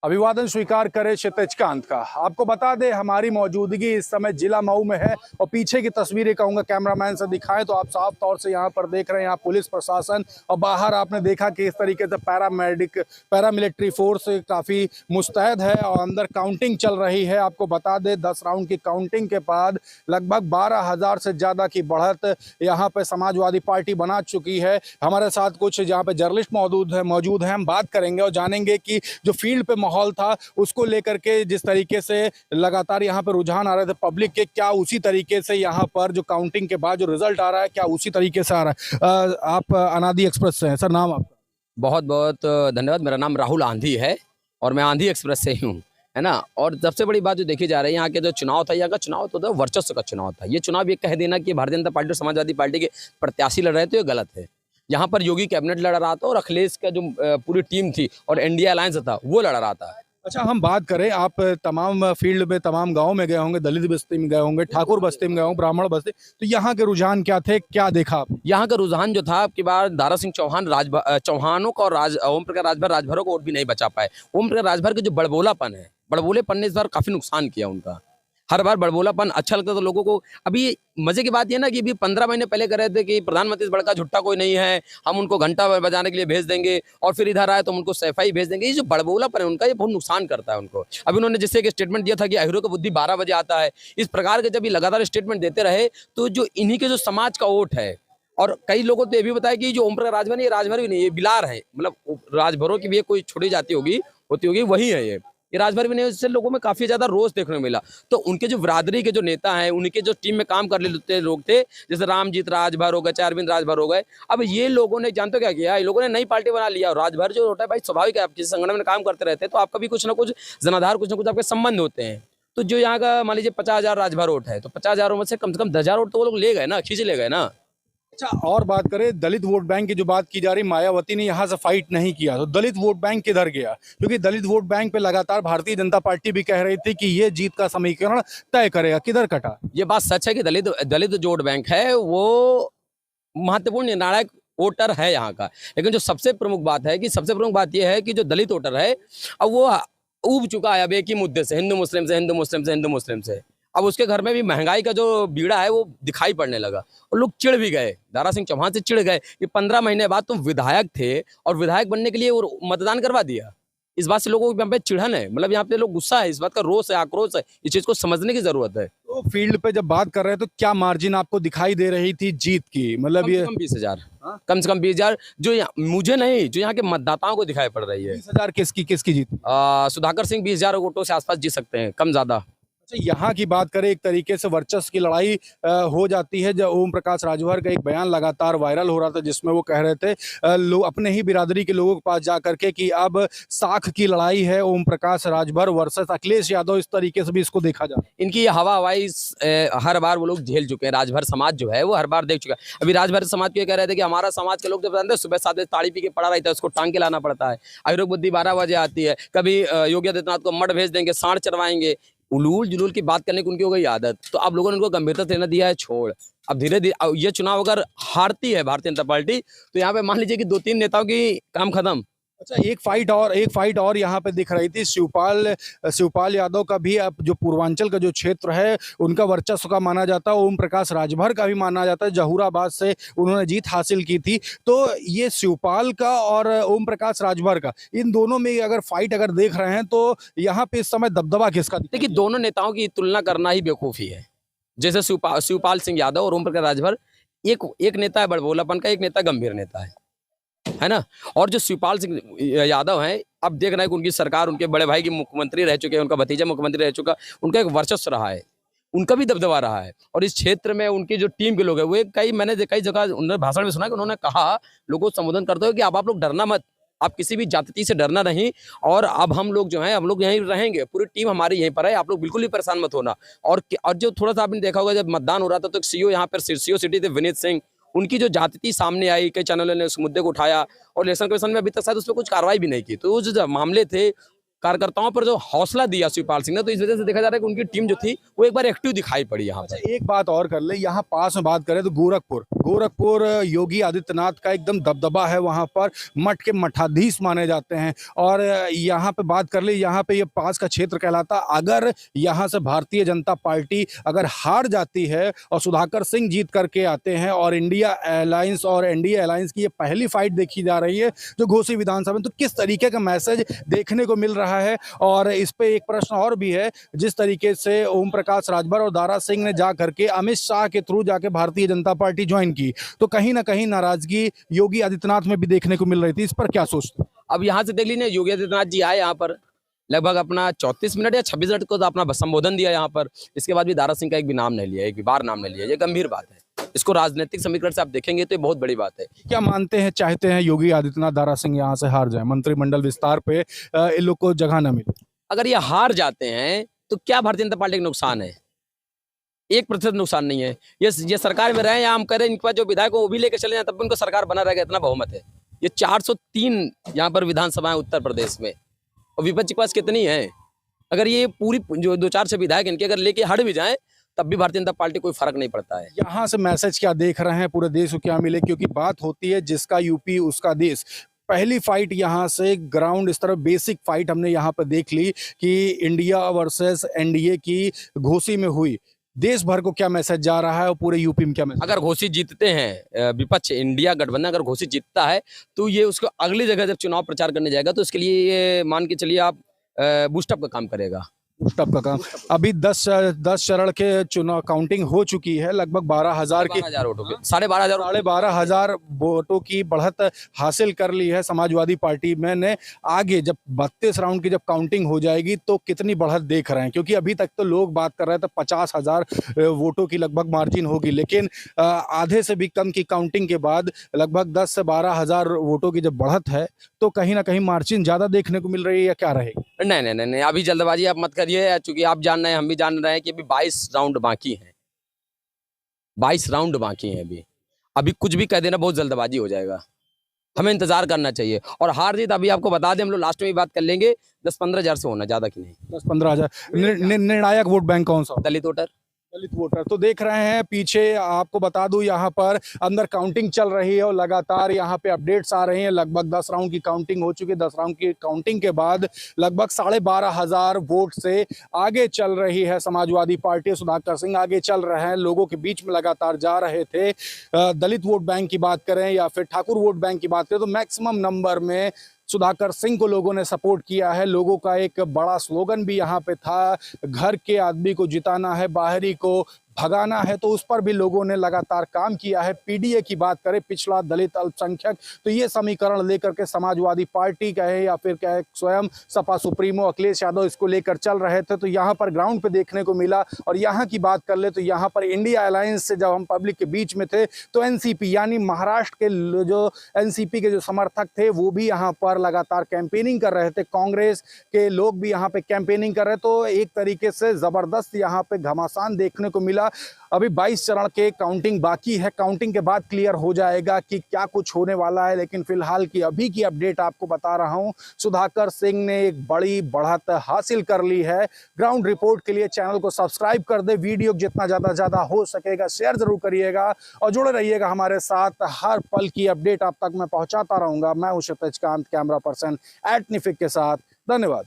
अभिवादन स्वीकार करे क्षितिज कांत का। आपको बता दें हमारी मौजूदगी इस समय जिला मऊ में है और पीछे की तस्वीरें कहूंगा कैमरामैन से दिखाएं तो आप साफ तौर से यहां पर देख रहे हैं यहाँ पुलिस प्रशासन और बाहर आपने देखा कि इस तरीके से पैरामिलिट्री फोर्स काफी मुस्तैद है और अंदर काउंटिंग चल रही है। आपको बता दें 10 राउंड की काउंटिंग के बाद लगभग 12,000 से ज्यादा की बढ़त यहाँ पे समाजवादी पार्टी बना चुकी है। हमारे साथ कुछ यहाँ पे जर्नलिस्ट मौजूद है। हम बात करेंगे और जानेंगे कि जो फील्ड पे माहौल था उसको लेकर के जिस तरीके से लगातार यहाँ पर रुझान आ रहे थे पब्लिक के, क्या उसी तरीके से यहाँ पर जो काउंटिंग के बाद जो रिजल्ट आ रहा है क्या उसी तरीके से आ रहा है। आप अनादि एक्सप्रेस से हैं सर, नाम आपका? बहुत बहुत धन्यवाद। मेरा नाम राहुल आंधी है और मैं आंधी एक्सप्रेस से ही हूँ, है ना। और सबसे बड़ी बात जो देखी जा रही है, यहाँ के जो चुनाव था, यहाँ का चुनाव तो था वर्चस्व का चुनाव था। ये चुनाव ये कह देना कि भारतीय जनता पार्टी और समाजवादी पार्टी के प्रत्याशी लड़ रहे थे, ये गलत है। यहाँ पर योगी कैबिनेट लड़ रहा था और अखिलेश का जो पूरी टीम थी और एनडीए अलायंस था वो लड़ रहा था। अच्छा, हम बात करें, आप तमाम फील्ड में तमाम गांव में गए होंगे, दलित बस्ती में गए होंगे, ठाकुर बस्ती में गए होंगे, ब्राह्मण बस्ती, तो यहाँ के रुझान क्या थे, क्या देखा आप? यहाँ का रुझान जो था आपकी बार दारा सिंह चौहान चौहानों का और ओम प्रकाश राजभरों को वोट भी नहीं बचा पाए। ओम प्रकाश राजभर के जो बड़बोलापन है, बड़बोलेपन ने इस बार काफी नुकसान किया उनका। हर बार बड़बोलापन अच्छा लगता था लोगों को। अभी मजे की बात यह ना कि अभी 15 महीने पहले कह रहे थे कि प्रधानमंत्री से बड़का झुट्टा कोई नहीं है, हम उनको घंटा बजाने के लिए भेज देंगे और फिर इधर आए तो हम उनको सफाई भेज देंगे। ये जो बड़बोलापन है उनका, ये बहुत नुकसान करता है उनको। अभी उन्होंने जैसे एक स्टेटमेंट दिया था कि अहिरों का बुद्धि 12 बजे आता है, इस प्रकार के जब ये लगातार स्टेटमेंट देते रहे तो जो इन्हीं के जो समाज का वोट है, और कई लोगों तो ये भी बताया कि जो ओम प्रकाश राजभर, ये राजभर भी नहीं, ये बिलार है, मतलब राजभरों की भी कोई छोटी जाति होती होगी, वही है ये राजभर भी नहीं। इससे लोगों में काफी ज्यादा रोष देखने को मिला। तो उनके जो बिरादरी के जो नेता हैं, उनके जो टीम में काम कर लेते लोग थे, जैसे रामजीत राजभर हो गए, चाहे अरविंद राजभर हो गए, अब ये लोगों ने जानते क्या किया, ये लोगों ने नई पार्टी बना लिया। और राजभर जो होता है भाई, स्वाभाविक है, आप किसी संगठन में काम करते रहते हैं तो आपका भी कुछ ना कुछ जनाधार, कुछ ना कुछ आपके संबंध होते हैं। तो जो यहाँ का मान लीजिए 50,000 राजभर वोट है, तो 50,000 में से कम 10,000 वोट तो वो लोग ले गए ना, खींच ले गए ना। अच्छा, और बात करें दलित वोट बैंक की जो बात की जा रही, मायावती ने यहाँ से फाइट नहीं किया तो दलित वोट बैंक किधर गया? क्योंकि दलित वोट बैंक पे लगातार भारतीय जनता पार्टी भी कह रही थी कि ये जीत का समीकरण तय करेगा, किधर कटा? ये बात सच है कि दलित जो वोट बैंक है वो महत्वपूर्ण निर्णायक वोटर है यहाँ का। लेकिन जो सबसे प्रमुख बात है कि सबसे प्रमुख बात यह है कि जो दलित वोटर है अब वो ऊब चुका है अब एक ही मुद्दे से, हिंदू मुस्लिम से, हिंदू मुस्लिम से, हिंदू मुस्लिम से। अब उसके घर में भी महंगाई का जो बीड़ा है वो दिखाई पड़ने लगा और लोग चिढ़ भी गए, दारा सिंह चौहान से चिढ़ गए कि 15 महीने बाद तुम विधायक थे और विधायक बनने के लिए वो मतदान करवा दिया। इस बात से लोगों को यहाँ पे चिढ़न है, मतलब यहाँ पे लोग गुस्सा है, इस बात का रोष है, आक्रोश है। इस चीज को समझने की जरूरत है। तो फील्ड पे जब बात कर रहे हैं तो क्या मार्जिन आपको दिखाई दे रही थी जीत की? मतलब ये कम 20,000, कम से कम 20,000, जो मुझे नहीं, जो यहाँ के मतदाताओं को दिखाई पड़ रही है। 20,000 किसकी जीत? सुधाकर सिंह 20,000 वोटों से आसपास जीत सकते हैं, कम ज्यादा। अच्छा, यहाँ की बात करें, एक तरीके से वर्चस्व की लड़ाई हो जाती है। जब ओम प्रकाश राजभर का एक बयान लगातार वायरल हो रहा था जिसमें वो कह रहे थे लोग अपने ही बिरादरी के लोगों के पास जा करके कि अब साख की लड़ाई है, ओम प्रकाश राजभर वर्सेस अखिलेश यादव, इस तरीके से भी इसको देखा जाए। इनकी हवा हवाई हर बार वो लोग झेल चुके हैं। राजभर समाज जो है वो हर बार देख चुका है। अभी राजभर समाज को कह रहे थे कि हमारा समाज के लोग जब जानते हैं सुबह 7 बजे ताड़ी पी के पड़ा रहता है, उसको टांग के लाना पड़ता है। अहिरों बुद्धि 12 बजे आती है। कभी योगी आदित्यनाथ को मठ भेज देंगे, सांड चरवाएंगे। उलूल जुलूल की बात करने की उनकी हो गई आदत। तो अब लोगों ने उनको गंभीरता से लेना दिया है छोड़। अब धीरे धीरे ये चुनाव अगर हारती है भारतीय जनता पार्टी तो यहाँ पे मान लीजिए कि 2-3 नेताओं की काम खत्म। अच्छा, एक फाइट और यहाँ पे दिख रही थी। शिवपाल यादव का भी, अब जो पूर्वांचल का जो क्षेत्र है उनका वर्चस्व का माना जाता है, ओम प्रकाश राजभर का भी माना जाता है। जहूराबाद से उन्होंने जीत हासिल की थी। तो ये शिवपाल का और ओम प्रकाश राजभर का, इन दोनों में अगर फाइट अगर देख रहे हैं तो यहाँ पे इस समय दबदबा किसका? देखिए, दोनों नेताओं की तुलना करना ही बेवकूफ़ी है। जैसे शिवपाल सिंह यादव और ओम प्रकाश राजभर, एक नेता है बड़बोलापन का, एक नेता गंभीर नेता है ना। और जो शिवपाल सिंह यादव हैं, अब देख रहे हैं कि उनकी सरकार, उनके बड़े भाई की मुख्यमंत्री रह चुके हैं, उनका भतीजा मुख्यमंत्री रह चुका, उनका एक वर्चस्व रहा है, उनका भी दबदबा रहा है। और इस क्षेत्र में उनकी जो टीम के लोग हैं वो मैंने कई जगह उन्होंने भाषण में सुना कि उन्होंने कहा लोगों को संबोधन करते हुए कि अब आप लोग डरना मत, आप किसी भी जाति से डरना नहीं, और अब हम लोग जो हैं हम लोग यहीं रहेंगे, पूरी टीम हमारी यहीं पर है, आप लोग बिल्कुल भी परेशान मत होना। और जो थोड़ा सा आपने देखा होगा जब मतदान हो रहा था तो सीओ यहाँ पर सीओ सिटी थे विनीत सिंह, उनकी जो जाति सामने आई, कई चैनलों ने उस मुद्दे को उठाया और इलेक्शन कमीशन में अभी तक शायद उस पर कुछ कार्रवाई भी नहीं की। तो जो मामले थे कार्यकर्ताओं पर जो हौसला दिया शिवपाल सिंह ने, तो इस वजह से देखा जा रहा है कि उनकी टीम जो थी वो एक बार एक्टिव दिखाई पड़ी यहाँ पर। एक बात और कर ले, यहाँ पास में बात करें तो गोरखपुर योगी आदित्यनाथ का एकदम दबदबा है, वहाँ पर मठ के मठाधीश माने जाते हैं। और यहाँ पे बात कर ले, यहाँ पे ये पास का क्षेत्र कहलाता। अगर यहाँ से भारतीय जनता पार्टी अगर हार जाती है और सुधाकर सिंह जीत करके आते हैं और इंडिया अलायंस और एनडीए अलायंस की ये पहली फाइट देखी जा रही है जो घोसी विधानसभा में, तो किस तरीके का मैसेज देखने को मिल रहा है? और इस पे एक प्रश्न और भी है, जिस तरीके से ओम प्रकाश राजभर और दारा सिंह ने जा करके अमित शाह के थ्रू जाके भारतीय जनता पार्टी ज्वाइन की, तो कहीं ना कहीं नाराजगी योगी आदित्यनाथ में भी देखने को मिल रही थी। इस पर क्या सोचते हैं? अब यहाँ से देख लीजिए, योगी आदित्यनाथ जी आए यहाँ पर, लगभग अपना 34 मिनट या 26 मिनट को तो अपना संबोधन दिया यहाँ पर। इसके बाद भी दारा सिंह का एक भी नाम नहीं लिया, एक भी बार नाम नहीं लिया। ये गंभीर बात है, इसको राजनीतिक समीकरण से आप देखेंगे तो ये बहुत बड़ी बात है। क्या मानते हैं, चाहते हैं योगी आदित्यनाथ दारा सिंह यहाँ से हार जाए, मंत्रिमंडल विस्तार पे इन लोग को जगह न मिले? अगर ये हार जाते हैं तो क्या भारतीय जनता पार्टी का नुकसान है? 1% नुकसान नहीं है। ये सरकार में रहे या हम करें, इनके पास जो विधायक वो भी लेकर चले जाए, तब भी उनको सरकार बना रहेगा, इतना बहुमत है। ये 403 यहाँ पर विधानसभाएं उत्तर प्रदेश में, और विपक्ष के पास कितनी है? अगर ये पूरी जो 2-4 विधायक इनके अगर लेके हट भी जाए, तब भी भारतीय जनता पार्टी कोई फर्क नहीं पड़ता है। यहाँ से मैसेज क्या देख रहे हैं, पूरे देश को क्या मिले? क्योंकि बात होती है जिसका यूपी उसका देश। पहली फाइट यहाँ से ग्राउंड इस तरह बेसिक फाइट हमने यहाँ पर देख ली कि इंडिया वर्सेस एनडीए की घोसी में हुई। देश भर को क्या मैसेज जा रहा है और पूरे यूपी में क्या मैसेज? अगर घोषी जीतते हैं विपक्ष, इंडिया गठबंधन अगर घोषित जीतता है, तो ये उसको अगली जगह जब चुनाव प्रचार करने जाएगा तो इसके लिए ये मान के चलिए आप बूस्टअप का काम करेगा। बूस्टअप का काम। अभी 10 चरण के चुनाव काउंटिंग हो चुकी है, लगभग 12,000 की 12,000 वोटों के 12,500 वोटों की बढ़त हासिल कर ली है समाजवादी पार्टी में ने। आगे जब 32 राउंड की जब काउंटिंग हो जाएगी तो कितनी बढ़त देख रहे हैं? क्योंकि अभी तक तो लोग बात कर रहे थे 50,000 वोटों की लगभग मार्जिन होगी, लेकिन आधे से भी कम की काउंटिंग के बाद लगभग 10 से 12,000 वोटों की जब बढ़त है, तो कहीं ना कहीं मार्जिन ज्यादा देखने को मिल रही है या क्या रहेगी? नहीं, अभी जल्दबाजी आप मत करिए, चूंकि आप जान रहे हैं, हम भी जान रहे हैं कि अभी 22 राउंड बाकी हैं। 22 राउंड बाकी हैं अभी कुछ भी कह देना बहुत जल्दबाजी हो जाएगा। हमें इंतजार करना चाहिए। और हार जीत अभी आपको बता दें, हम लोग लास्ट में भी बात कर लेंगे, 10-15 हज़ार से होना, ज्यादा की नहीं। 10-15 हज़ार। निर्णायक वोट बैंक कौन सा? दलित वोटर। दलित वोटर। तो देख रहे हैं पीछे, आपको बता दूं यहाँ पर अंदर काउंटिंग चल रही है और लगातार यहाँ पे अपडेट्स आ रही हैं। लगभग 10 राउंड की काउंटिंग हो चुकी है। 10 राउंड की काउंटिंग के बाद लगभग 12,500 वोट से आगे चल रही है समाजवादी पार्टी। सुधाकर सिंह आगे चल रहे हैं, लोगों के बीच में लगातार जा रहे थे। दलित वोट बैंक की बात करें या फिर ठाकुर वोट बैंक की बात करें तो मैक्सिमम नंबर में सुधाकर सिंह को लोगों ने सपोर्ट किया है। लोगों का एक बड़ा स्लोगन भी यहाँ पे था, घर के आदमी को जिताना है, बाहरी को भगाना है, तो उस पर भी लोगों ने लगातार काम किया है। पीडीए की बात करें, पिछड़ा, दलित, अल्पसंख्यक, तो ये समीकरण लेकर के समाजवादी पार्टी कहे या फिर कहे स्वयं सपा सुप्रीमो अखिलेश यादव इसको लेकर चल रहे थे। तो यहाँ पर ग्राउंड पे देखने को मिला। और यहाँ की बात कर ले तो यहाँ पर इंडिया अलायंस से जब हम पब्लिक के बीच में थे तो एनसीपी यानी महाराष्ट्र के जो एनसीपी के जो समर्थक थे वो भी यहाँ पर लगातार कैंपेनिंग कर रहे थे। कांग्रेस के लोग भी यहाँ पे कैंपेनिंग कर रहे, तो एक तरीके से जबरदस्त यहाँ पे घमासान देखने को मिला। अभी 22 चरण के काउंटिंग बाकी है, काउंटिंग के बाद क्लियर हो जाएगा कि क्या कुछ होने वाला है। लेकिन फिलहाल की अभी की अपडेट आपको बता रहा हूं, सुधाकर सिंह ने एक बड़ी बढ़त हासिल कर ली है। ग्राउंड रिपोर्ट के लिए चैनल को सब्सक्राइब कर दे, वीडियो जितना ज्यादा हो सकेगा शेयर जरूर करिएगा और जुड़े रहिएगा हमारे साथ। हर पल की अपडेट आप तक मैं पहुंचाता रहूंगा। मैं हूं क्षितिज कांत, कैमरा पर्सन @निफिक के साथ। धन्यवाद।